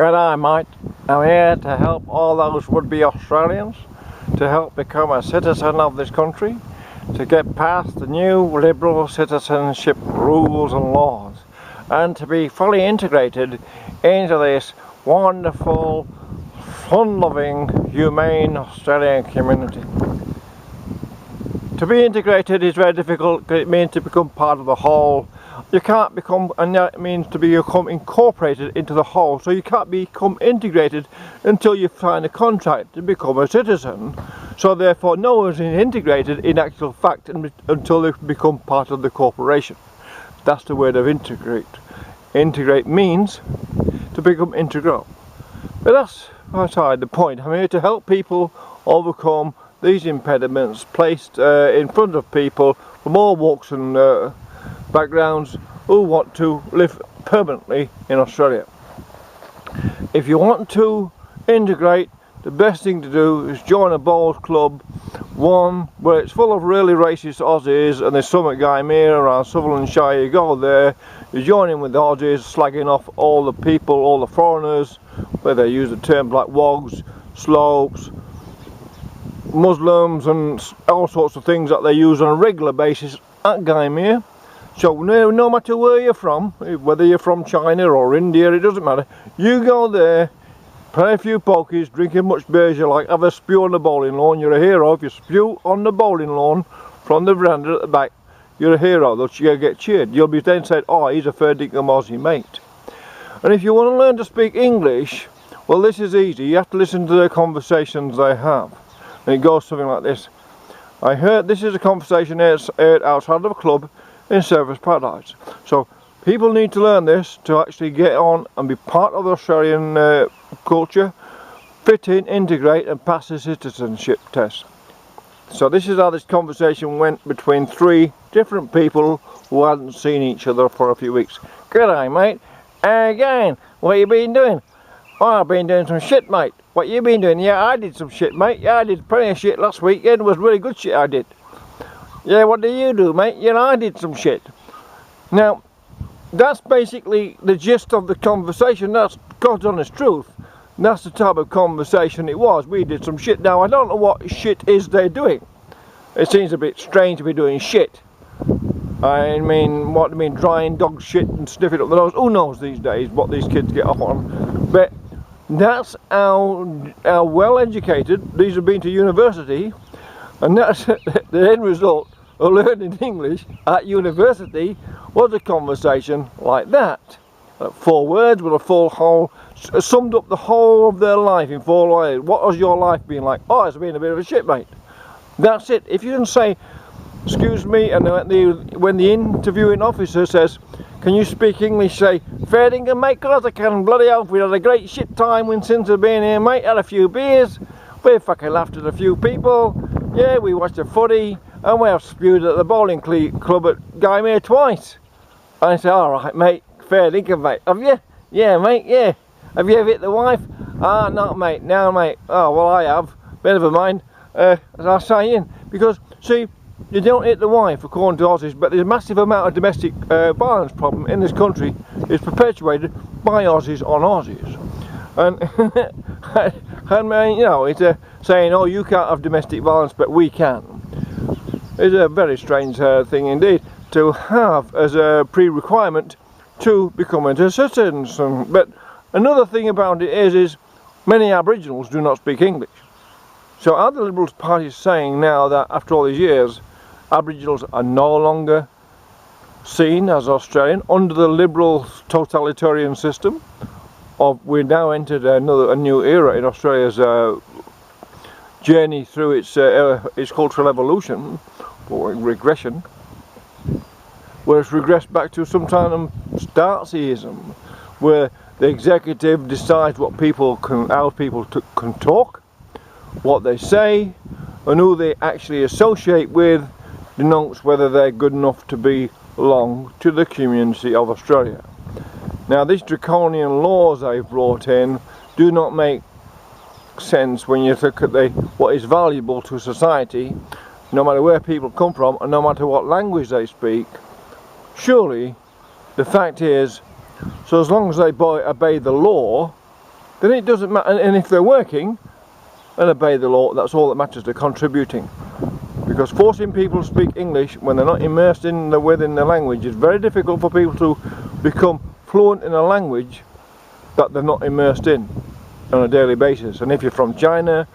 G'day mate, I'm here to help all those would-be Australians to help become a citizen of this country, to get past the new liberal citizenship rules and laws, and to be fully integrated into this wonderful, fun-loving, humane Australian community. To be integrated is very difficult. It means to become part of the whole. You can't become, and that means to become incorporated into the whole. So you can't become integrated until you sign a contract to become a citizen. So therefore no one is integrated in actual fact until they become part of the corporation. That's the word of integrate. Integrate means to become integral. But that's aside the point. I'm here to help people overcome these impediments placed in front of people from all walks and backgrounds who want to live permanently in Australia. If you want to integrate, the best thing to do is join a bowls club, one where it's full of really racist Aussies, and there's some at Gymea around Sutherland Shire. You go there, you join in with the Aussies, slagging off all the people, all the foreigners, where they use the terms like wogs, slopes, Muslims and all sorts of things that they use on a regular basis at Gymea. So no matter where you're from, whether you're from China or India, it doesn't matter. You go there, play a few pokies, drink as much beer as you like, have a spew on the bowling lawn. You're a hero. If you spew on the bowling lawn from the veranda at the back, you're a hero. You'll get cheered. You'll be then said, oh, he's a fair dinkum Aussie mate. And if you want to learn to speak English, well, this is easy. You have to listen to the conversations they have. And it goes something like this. I heard this is a conversation heard outside of a club in Surfers Paradise. So people need to learn this to actually get on and be part of the Australian culture, fit in, integrate and pass the citizenship test. So this is how this conversation went between three different people who hadn't seen each other for a few weeks. G'day mate, again, what you been doing? Oh, I've been doing some shit mate. What you been doing? Yeah, I did some shit mate. Yeah, I did plenty of shit last weekend. It was really good shit I did. Yeah, what do you do mate? Yeah, I did some shit. Now, that's basically the gist of the conversation. That's God's honest truth. And that's the type of conversation it was. We did some shit. Now, I don't know what shit is they're doing. It seems a bit strange to be doing shit. I mean, what do you mean, drying dog shit and sniffing up the nose? Who knows these days what these kids get off on? But that's how well educated these have been to university, and that's the end result of learning English at university was a conversation like that. 4 words with a full whole, summed up the whole of their life in 4 words. What has your life been like? Oh, it's been a bit of a shit mate. That's it. If you can say, excuse me, and when the interviewing officer says, can you speak English, say, fair dinkum mate, cause I can, bloody hell, we had a great shit time since I've been here mate, had a few beers, we fucking laughed at a few people, yeah, we watched a footy, and we have spewed at the bowling club at Gymea twice. And I said, alright mate, fair dinkum mate, have you? Yeah mate, yeah. Have you ever hit the wife? Ah, not mate, no mate. Oh, well I have, bit of a mind, as I was saying, because, see, you don't hit the wife according to Aussies, but there's a massive amount of domestic violence problem in this country is perpetuated by Aussies on Aussies. And you know, it's saying, oh, you can't have domestic violence, but we can. It's a very strange thing indeed to have as a pre-requirement to become a citizen. But another thing about it is many Aboriginals do not speak English. So are the Liberal Party saying now that after all these years, Aboriginals are no longer seen as Australian under the liberal totalitarian system? Of we've now entered a new era in Australia's journey through its cultural evolution or regression, where it's regressed back to some kind of Stasiism, where the executive decides what people how people can talk, what they say, and who they actually associate with denotes whether they're good enough to belong to the community of Australia. Now, these draconian laws they've brought in do not make sense when you look at what is valuable to society, no matter where people come from and no matter what language they speak. Surely, the fact is, so as long as they obey the law, then it doesn't matter. And if they're working and obey the law, that's all that matters. They're contributing. Because forcing people to speak English when they're not immersed within the language is very difficult for people to become fluent in a language that they're not immersed in on a daily basis. And if you're from China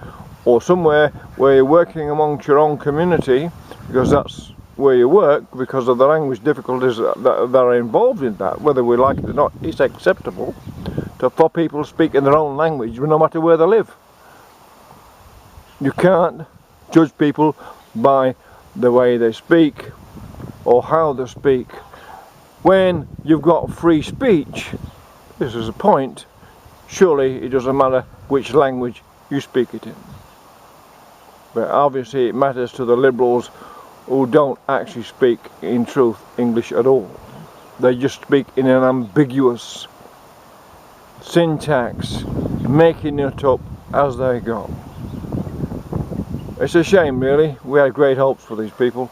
or somewhere where you're working amongst your own community, because that's where you work, because of the language difficulties that are involved in that, whether we like it or not, it's acceptable for people to speak in their own language no matter where they live. You can't judge people by the way they speak or how they speak. When you've got free speech, this is a point, surely it doesn't matter which language you speak it in. But obviously it matters to the liberals who don't actually speak in truth English at all. They just speak in an ambiguous syntax, making it up as they go. It's a shame really. We had great hopes for these people.